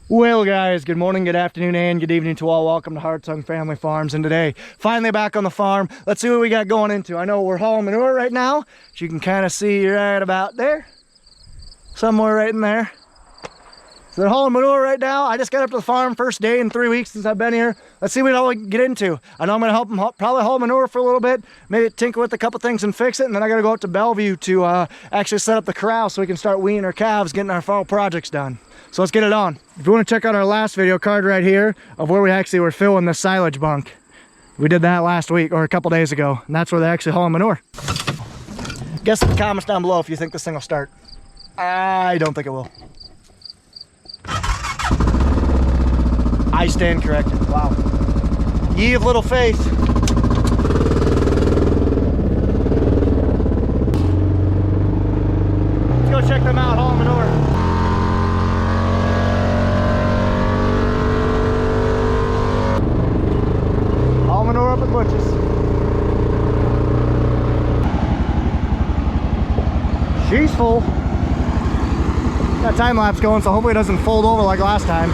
Well guys, good morning, good afternoon, and good evening to all. Welcome to Hartung Family Farms, and today, finally back on the farm. Let's see what we got going into. I know we're hauling manure right now, as you can kind of see right about there. Somewhere right in there. So they're hauling manure right now. I just got up to the farm, first day in 3 weeks since I've been here. Let's see what all we can get into. I know I'm gonna help them probably haul manure for a little bit, maybe tinker with a couple things and fix it, and then I gotta go out to Bellevue to actually set up the corral so we can start weaning our calves, getting our fall projects done. So let's get it on. If you want to check out our last video card right here of where we actually were filling the silage bunk, we did that last week or a couple days ago, and that's where they actually haul manure. Guess in the comments down below if you think this thing will start. I don't think it will. I stand corrected. Wow. Ye of little faith. Let's go check them out, hauling manure. Manure up at Butch's. She's full. Got time lapse going, so hopefully it doesn't fold over like last time.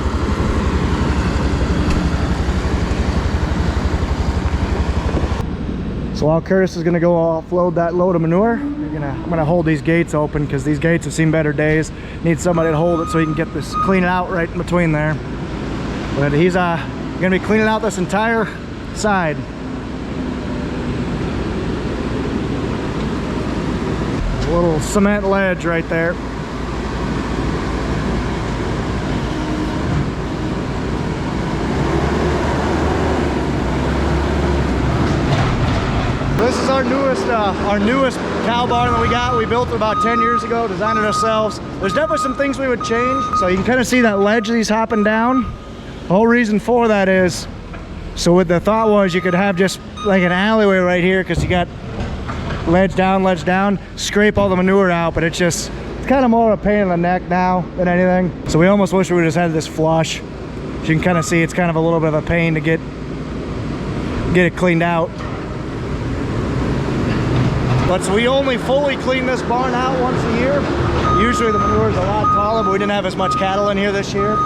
So while Curtis is gonna go offload that load of manure, I'm gonna hold these gates open because these gates have seen better days. Need somebody to hold it so he can get this clean it out right in between there. But he's gonna be cleaning out this entire side. A little cement ledge right there. This is our newest cow barn that we got. We built it about 10 years ago, designed it ourselves. There's definitely some things we would change. So you can kind of see that ledge that he's hopping down. The whole reason for that is, so what the thought was, you could have just like an alleyway right here because you got ledge down, scrape all the manure out, but it's kind of more of a pain in the neck now than anything. So we almost wish we would just had this flush. As you can kind of see, it's kind of a little bit of a pain to get it cleaned out. But so we only fully clean this barn out once a year. Usually the manure is a lot taller, but we didn't have as much cattle in here this year.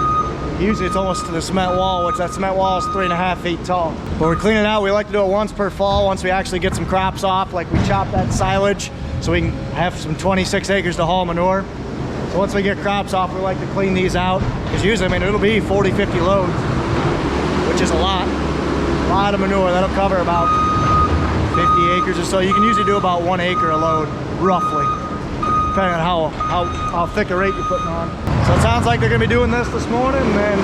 Usually it's almost to the cement wall, which that cement wall is 3.5 feet tall. But we clean it out. We like to do it once per fall, once we actually get some crops off, like we chop that silage so we can have some 26 acres to haul manure. So once we get crops off, we like to clean these out, because usually, I mean, it'll be 40, 50 loads, which is a lot of manure. That'll cover about 50 acres or so. You can usually do about 1 acre a load, roughly, depending on how thick a rake you're putting on. So it sounds like they're gonna be doing this morning, and then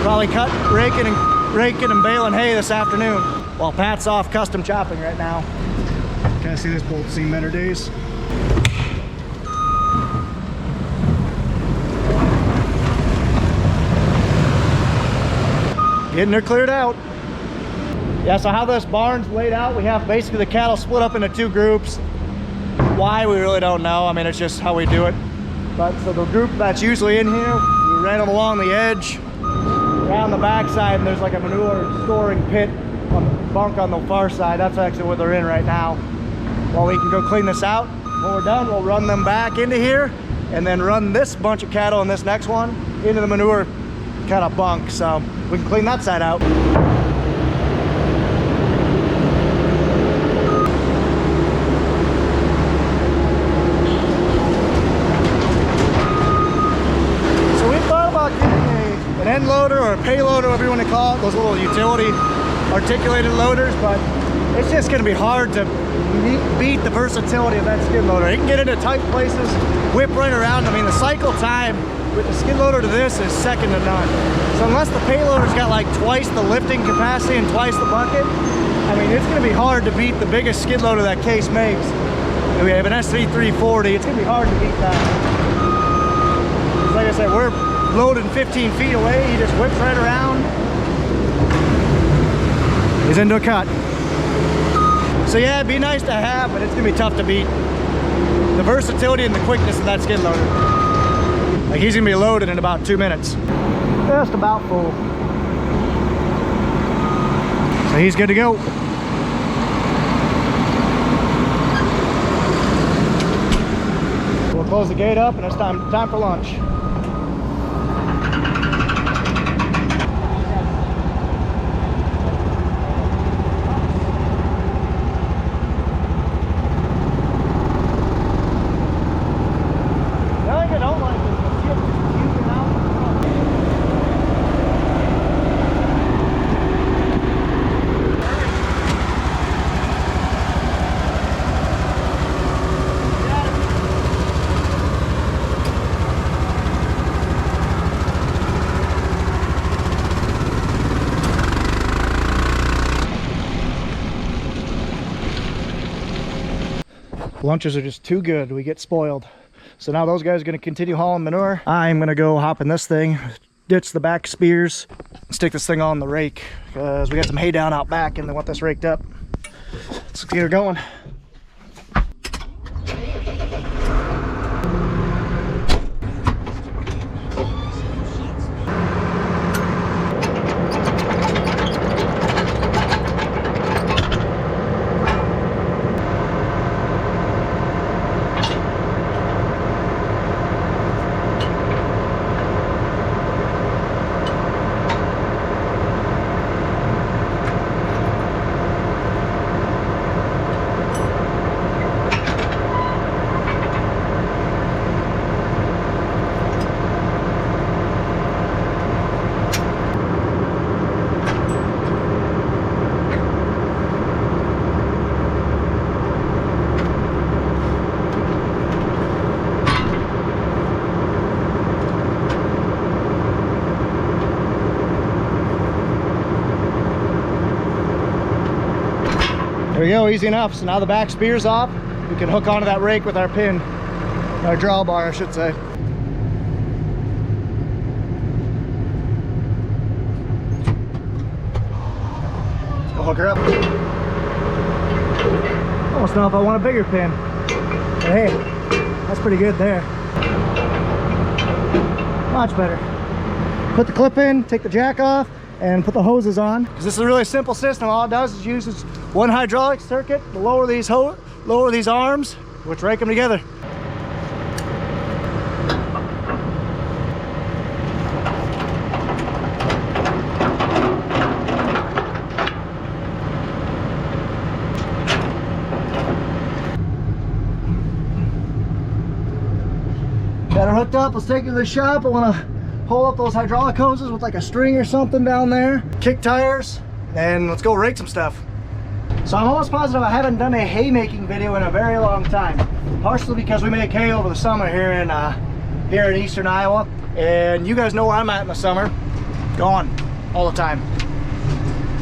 probably raking and baling hay this afternoon, while Pat's off custom chopping right now. Can I see this bolt seen better days? Getting her cleared out. Yeah, so how this barn's laid out, we have basically the cattle split up into 2 groups. Why, we really don't know. I mean, it's just how we do it. But so the group that's usually in here, we ran them along the edge, around the back side, and there's like a manure storing pit on the bunk on the far side. That's actually where they're in right now. Well, we can go clean this out. When we're done, we'll run them back into here, and then run this bunch of cattle and this next one into the manure kind of bunk. So we can clean that side out. An end loader or a payloader, whatever you want to call it, those little utility articulated loaders, but it's just going to be hard to beat the versatility of that skid loader. It can get into tight places, whip right around. I mean, the cycle time with the skid loader to this is second to none. So unless the payloader's got like twice the lifting capacity and twice the bucket, I mean, it's going to be hard to beat the biggest skid loader that Case makes. We have an SV340. It's going to be hard to beat that. Like I said, we're loading 15 feet away. He just whips right around. He's into a cut. So yeah, it'd be nice to have, but it's gonna be tough to beat the versatility and the quickness of that skid loader. Like, he's gonna be loaded in about 2 minutes. Just about full. So he's good to go. We'll close the gate up and it's time for lunch. Lunches are just too good. We get spoiled. So now those guys are going to continue hauling manure. I'm going to go hop in this thing, ditch the back spears, stick this thing on the rake because we got some hay down out back and they want this raked up. Let's get her going. There we go, easy enough. So now the back spear's off. We can hook onto that rake with our pin, our drawbar, I should say. I'll hook her up. Almost know if I want a bigger pin. But hey, that's pretty good there. Much better. Put the clip in, take the jack off, and put the hoses on. Because this is a really simple system. All it does is uses one hydraulic circuit to lower these arms, which rake them together. Got her hooked up. Let's take her to the shop. I want to pull up those hydraulic hoses with like a string or something down there, kick tires, and let's go rake some stuff. So I'm almost positive I haven't done a hay making video in a very long time, partially because we make hay over the summer here in eastern Iowa, and you guys know where I'm at in the summer, gone all the time.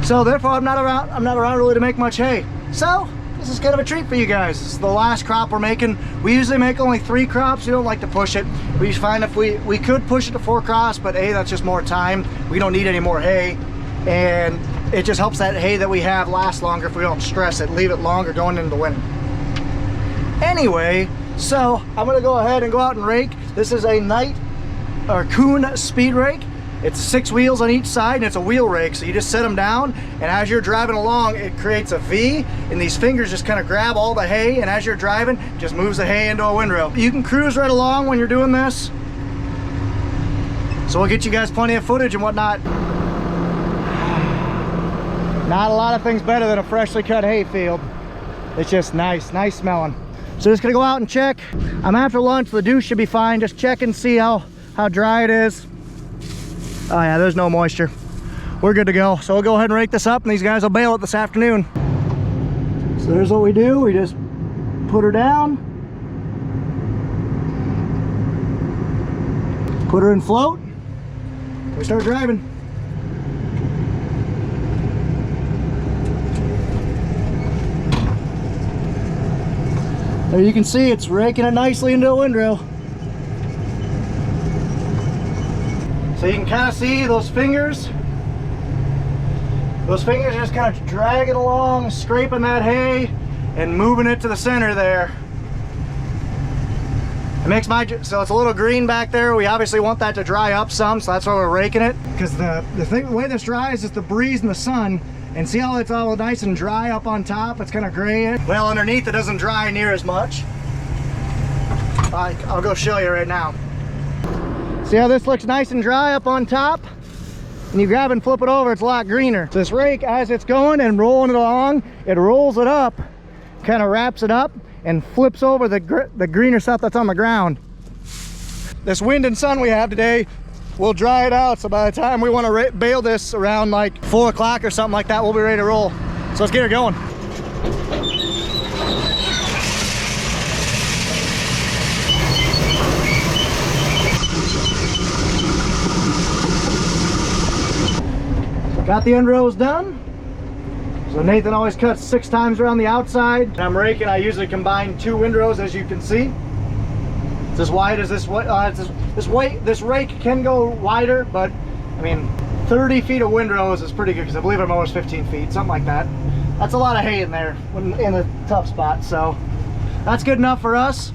So therefore I'm not around really to make much hay. So this is kind of a treat for you guys. This is the last crop we're making. We usually make only 3 crops. We don't like to push it. We find if we could push it to 4 crops, but A, that's just more time. We don't need any more hay, and it just helps that hay that we have last longer if we don't stress it, leave it longer going into the winter. Anyway, so I'm gonna go ahead and go out and rake. This is a Knight or Kuhn speed rake. It's 6 wheels on each side, and it's a wheel rake, so you just set them down, and as you're driving along, it creates a V, and these fingers just kind of grab all the hay, and as you're driving, it just moves the hay into a windrow. You can cruise right along when you're doing this, so we'll get you guys plenty of footage and whatnot. Not a lot of things better than a freshly cut hay field. It's just nice smelling. So just gonna go out and check. I'm after lunch, the dew should be fine. Just check and see how dry it is. Oh yeah, there's no moisture. We're good to go. So we'll go ahead and rake this up, and these guys will bale it this afternoon. So there's what we do. We just put her down, put her in float, we start driving. There you can see it's raking it nicely into a windrow. So you can kind of see those fingers. Those fingers are just kind of dragging along, scraping that hay and moving it to the center there. It makes so it's a little green back there. We obviously want that to dry up some, so that's why we're raking it. Because the way this dries is the breeze and the sun. And see how it's all nice and dry up on top? It's kind of gray. Well, underneath it doesn't dry near as much. I'll go show you right now. See how this looks nice and dry up on top? And you grab and flip it over, it's a lot greener. So this rake, as it's going and rolling it along, it rolls it up, kind of wraps it up, and flips over the greener stuff that's on the ground. This wind and sun we have today will dry it out, so by the time we want to bale this around like 4 o'clock or something like that, we'll be ready to roll. So let's get her going. Got the end rows done. So Nathan always cuts 6 times around the outside. And I'm raking, I usually combine 2 windrows, as you can see. It's as wide as this rake can go wider, but I mean, 30 feet of windrows is pretty good because I believe I'm almost 15 feet, something like that. That's a lot of hay in there in a tough spot, so that's good enough for us.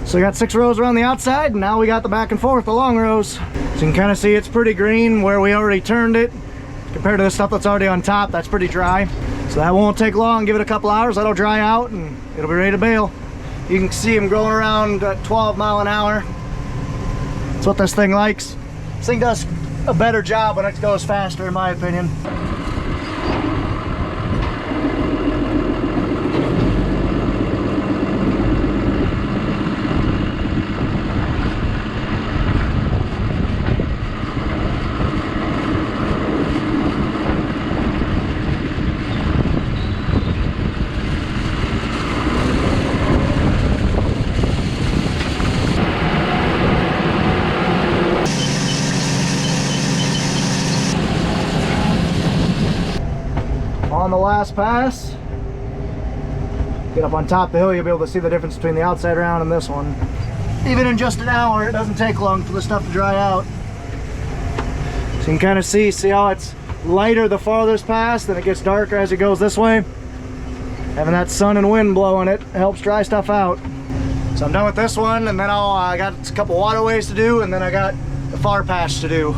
So we got 6 rows around the outside, and now we got the back and forth, the long rows. So you can kind of see it's pretty green where we already turned it. Compared to the stuff that's already on top, that's pretty dry. So that won't take long. Give it a couple hours, that'll dry out, and it'll be ready to bale. You can see them growing around at 12 mile an hour. That's what this thing likes. This thing does a better job when it goes faster, in my opinion. On the last pass, get up on top of the hill, you'll be able to see the difference between the outside round and this one. Even in just an hour, it doesn't take long for the stuff to dry out. So you can kind of see how it's lighter the farthest pass, then it gets darker as it goes this way. Having that sun and wind blowing it helps dry stuff out. So I'm done with this one, and then I got a couple waterways to do, and then I got the far pass to do.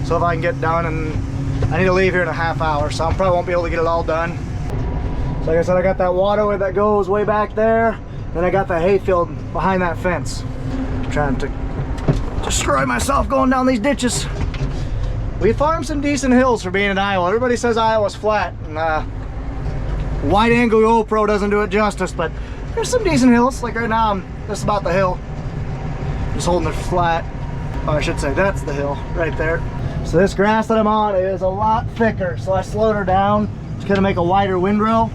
So if I can get done, and I need to leave here in a half hour, so I probably won't be able to get it all done. So like I said, I got that waterway that goes way back there. Then I got the hayfield behind that fence. I'm trying to destroy myself going down these ditches. We farm some decent hills for being in Iowa. Everybody says Iowa's flat, and wide angle GoPro doesn't do it justice, but there's some decent hills. Like right now, I'm just about the hill. Just holding it flat. Oh, I should say that's the hill right there. So this grass that I'm on is a lot thicker, so I slowed her down to kind of make a wider windrow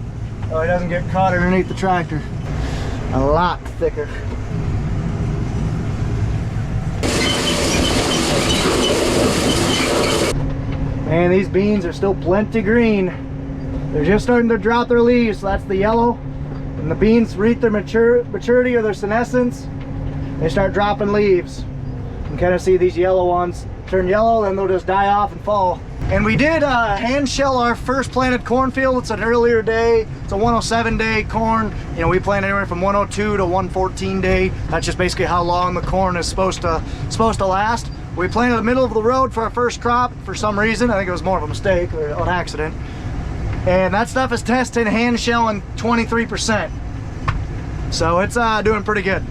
so it doesn't get caught underneath the tractor. A lot thicker. Man, these beans are still plenty green. They're just starting to drop their leaves, so that's the yellow. When the beans reach their maturity or their senescence, they start dropping leaves. You can kind of see these yellow ones turn yellow, then they'll just die off and fall. And we did hand shell our first planted cornfield. It's an earlier day. It's a 107 day corn. You know, we plant anywhere from 102 to 114 day. That's just basically how long the corn is supposed to last. We planted in the middle of the road for our first crop for some reason. I think it was more of a mistake or an accident. And that stuff is testing hand shelling 23%. So it's doing pretty good.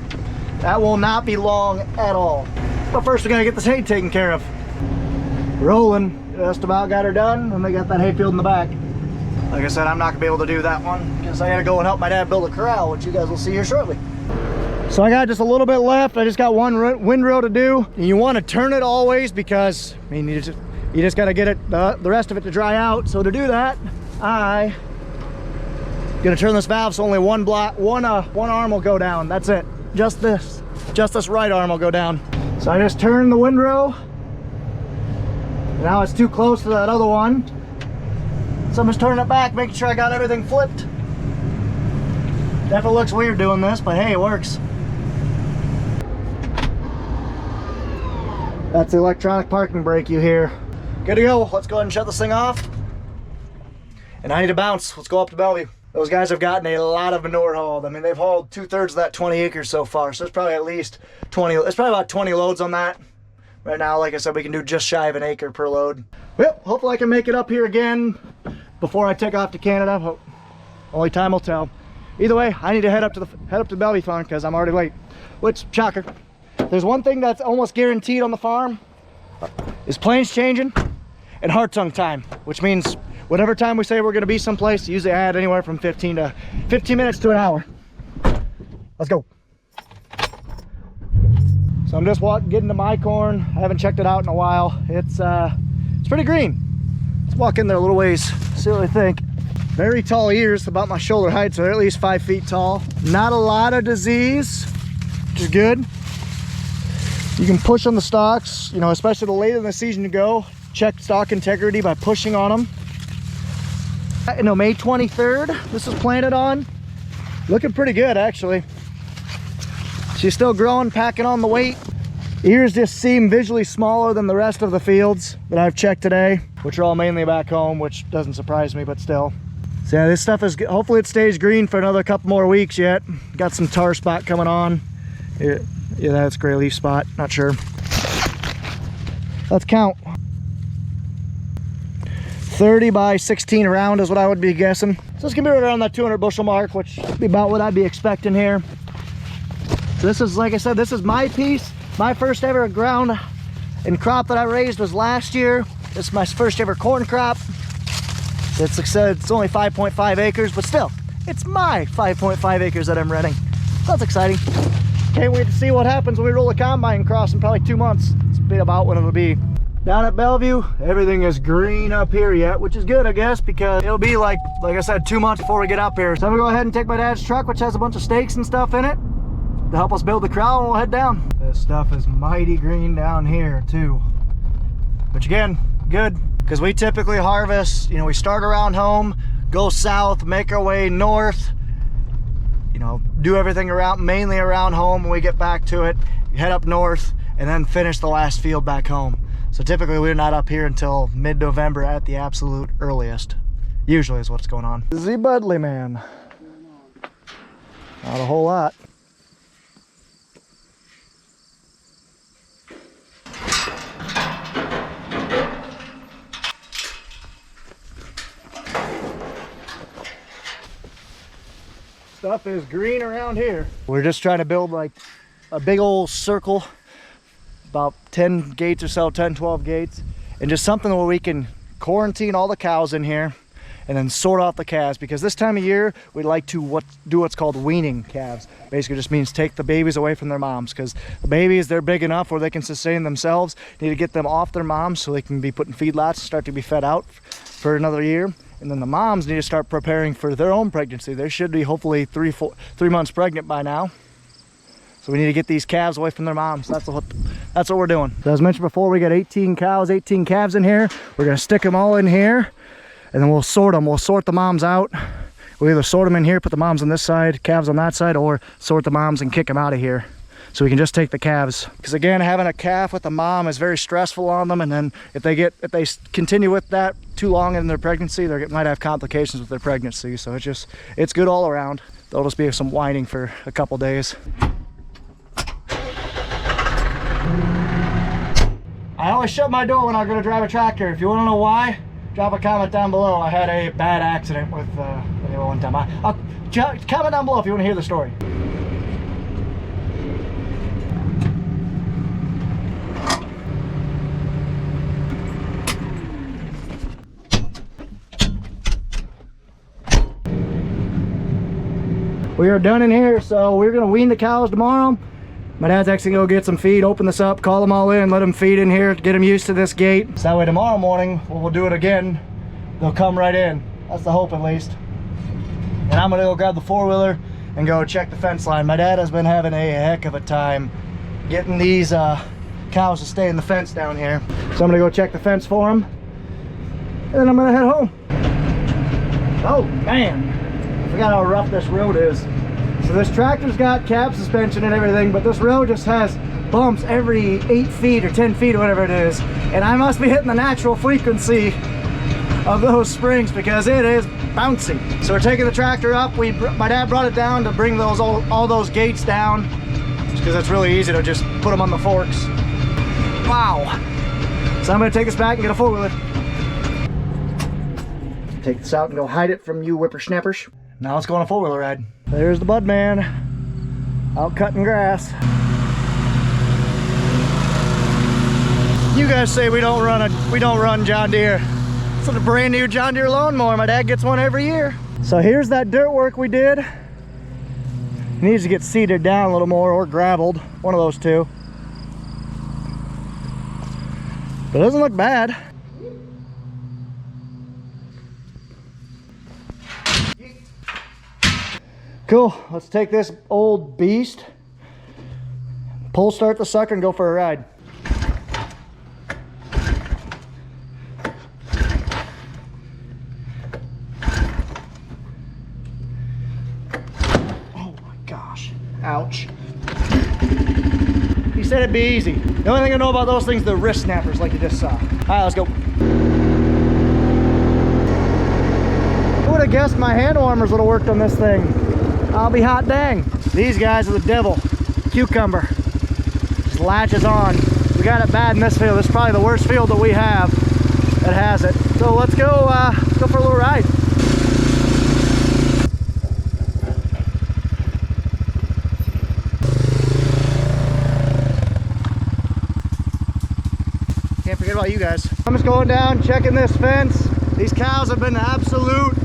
That will not be long at all. But first we gotta get this hay taken care of. Rolling, just about got her done, and they got that hayfield in the back. Like I said, I'm not gonna be able to do that one because I gotta go and help my dad build a corral, which you guys will see here shortly. So I got just a little bit left. I just got one windrow to do. And you want to turn it always because, I mean, you just gotta get it the rest of it to dry out. So to do that, I gonna turn this valve so only one arm will go down. That's it. Just this right arm will go down. So I just turned the windrow. Now it's too close to that other one. So I'm just turning it back, making sure I got everything flipped. Definitely looks weird doing this, but hey, it works. That's the electronic parking brake you hear. Good to go. Let's go ahead and shut this thing off. And I need to bounce. Let's go up to Bellevue. Those guys have gotten a lot of manure hauled. I mean, they've hauled 2/3 of that 20 acres so far. So it's probably at least 20. It's probably about 20 loads on that. Right now, like I said, we can do just shy of an acre per load. Well, hopefully I can make it up here again before I take off to Canada. Only time will tell. Either way, I need to head up to the Bellevue farm because I'm already late. Which, shocker. There's one thing that's almost guaranteed on the farm is planes changing and Hartung time, which means whatever time we say we're going to be someplace, usually I add anywhere from 15 minutes to an hour. Let's go. So I'm just getting to my corn. I haven't checked it out in a while. It's pretty green. Let's walk in there a little ways, see what I think. Very tall ears, about my shoulder height, so they're at least 5 feet tall. Not a lot of disease. which is good. You can push on the stalks, you know, especially the later in the season you go. Check stalk integrity by pushing on them. You know, May 23rd, this was planted on. Looking pretty good, actually. She's still growing, packing on the weight. Ears just seem visually smaller than the rest of the fields that I've checked today, which are all mainly back home, which doesn't surprise me, but still. So yeah, this stuff is, hopefully it stays green for another couple more weeks yet. Got some tar spot coming on. Yeah, that's gray leaf spot, not sure. Let's count. 30 by 16 around is what I would be guessing. So it's gonna be right around that 200 bushel mark, which would be about what I'd be expecting here. So this is, like I said, this is my piece. My first ever ground and crop that I raised was last year. This is my first ever corn crop. It's, like I said, it's only 5.5 acres, but still, it's my 5.5 acres that I'm renting. That's exciting. Can't wait to see what happens when we roll a combine cross in probably 2 months. It's about when it'll be. Down at Bellevue, everything is green up here yet, which is good, I guess, because it'll be like I said, 2 months before we get up here. So I'm gonna go ahead and take my dad's truck, which has a bunch of stakes and stuff in it, to help us build the corral, and we'll head down. This stuff is mighty green down here too, which again, good, because we typically harvest, you know, we start around home, go south, make our way north, you know, do everything around, mainly around home. When we get back to it, head up north and then finish the last field back home. So typically we're not up here until mid-November at the absolute earliest, usually is what's going on. The Budley man, not a whole lot. Stuff is green around here. We're just trying to build like a big old circle, about 10 gates or so, 10, 12 gates, and just something where we can quarantine all the cows in here and then sort out the calves, because this time of year we like to do what's called weaning calves. Basically just means take the babies away from their moms, because the babies, they're big enough where they can sustain themselves. You need to get them off their moms so they can be put in feedlots and start to be fed out for another year. And then the moms need to start preparing for their own pregnancy. They should be hopefully 3 months pregnant by now. So we need to get these calves away from their moms. That's what we're doing. So as mentioned before, we got 18 cows, 18 calves in here. We're gonna stick them all in here, and then we'll sort them. We'll sort the moms out. We'll either sort them in here, put the moms on this side, calves on that side, or sort the moms and kick them out of here. So we can just take the calves. Because again, having a calf with a mom is very stressful on them, and then if they continue with that too long in their pregnancy, they might have complications with their pregnancy. So it's good all around. There'll just be some whining for a couple days. I always shut my door when I'm going to drive a tractor. If you want to know why, drop a comment down below. I had a bad accident with one time. I'll comment down below if you want to hear the story. We are done in here, so we're gonna wean the cows tomorrow. My dad's actually gonna go get some feed, open this up, call them all in, let them feed in here, get them used to this gate. So that way tomorrow morning, when we'll do it again, they'll come right in. That's the hope, at least. And I'm gonna go grab the four-wheeler and go check the fence line. My dad has been having a heck of a time getting these cows to stay in the fence down here. So I'm gonna go check the fence for him, and then I'm gonna head home. Oh man, I forgot how rough this road is. So this tractor's got cab suspension and everything, but this road just has bumps every 8 feet or 10 feet or whatever it is. And I must be hitting the natural frequency of those springs because it is bouncy. So we're taking the tractor up. My dad brought it down to bring all those gates down, because it's really easy to just put them on the forks. Wow. So I'm gonna take this back and get a four-wheeler. Take this out and go hide it from you whippersnappers. Now let's go on a four-wheeler ride. There's the bud man out cutting grass. You guys say we don't run John Deere. It's a brand new John Deere lawnmower. My dad gets one every year. So here's that dirt work we did. It needs to get seeded down a little more or gravelled, one of those two. But it doesn't look bad. Cool, let's take this old beast, pull start the sucker and go for a ride. Oh my gosh, ouch. He said it'd be easy. The only thing I know about those things, the wrist snappers like you just saw. All right, let's go. Who would have guessed my hand warmers would have worked on this thing? I'll be hot dang. These guys are the devil. Cucumber. Just latches on. We got it bad in this field. This is probably the worst field that we have that has it. So let's go for a little ride. Can't forget about you guys. I'm just going down, checking this fence. These cows have been absolute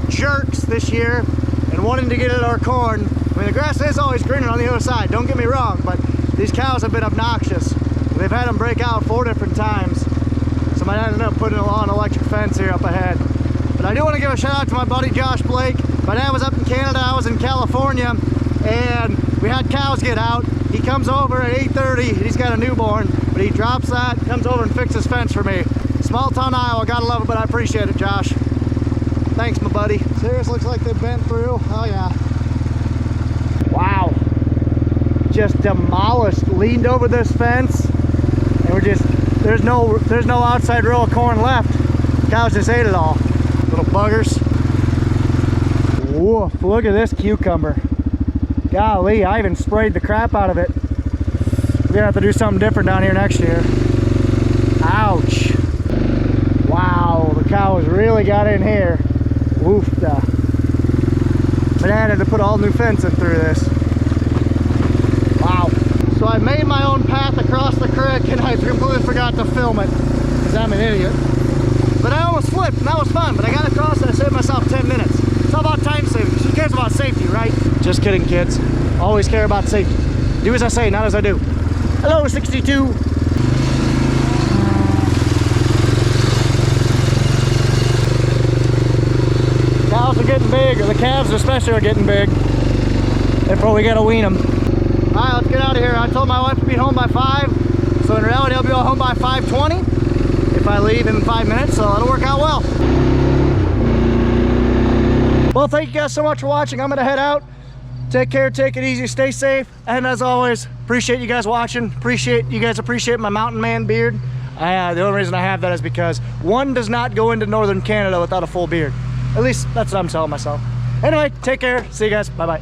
jerks this year and wanting to get at our corn. I mean, the grass is always greener on the other side, don't get me wrong, but these cows have been obnoxious. They've had them break out 4 different times. So I might end up putting an electric fence here up ahead. But I do want to give a shout out to my buddy Josh Blake. My dad was up in Canada, I was in California, and we had cows get out. He comes over at 8:30, he's got a newborn, but he drops that, comes over and fixes fence for me. Small town Iowa, gotta love it, but I appreciate it, Josh. Thanks, my buddy. Serious, looks like they've bent through. Oh yeah. Wow. Just demolished, leaned over this fence, and we're just, there's no outside row of corn left. Cows just ate it all. Little buggers. Woof, look at this cucumber. Golly, I even sprayed the crap out of it. We're gonna have to do something different down here next year. Ouch. Wow, the cows really got in here. Woofda. My dad had to put all new fencing through this. Wow. So I made my own path across the creek and I completely forgot to film it because I'm an idiot. But I almost flipped and that was fun, but I got across and I saved myself 10 minutes. It's all about time saving. Who cares about safety, right? Just kidding, kids. Always care about safety. Do as I say, not as I do. Hello, 62. Cows are getting big, or the calves especially are getting big. Therefore, we gotta wean them. All right, let's get out of here. I told my wife to be home by 5, so in reality, I'll be home by 5:20 if I leave in 5 minutes, so that'll work out well. Well, thank you guys so much for watching. I'm gonna head out. Take care, take it easy, stay safe, and as always, appreciate you guys watching. You guys appreciate my mountain man beard. The only reason I have that is because one does not go into northern Canada without a full beard. At least that's what I'm telling myself. Anyway, take care, see you guys, bye-bye.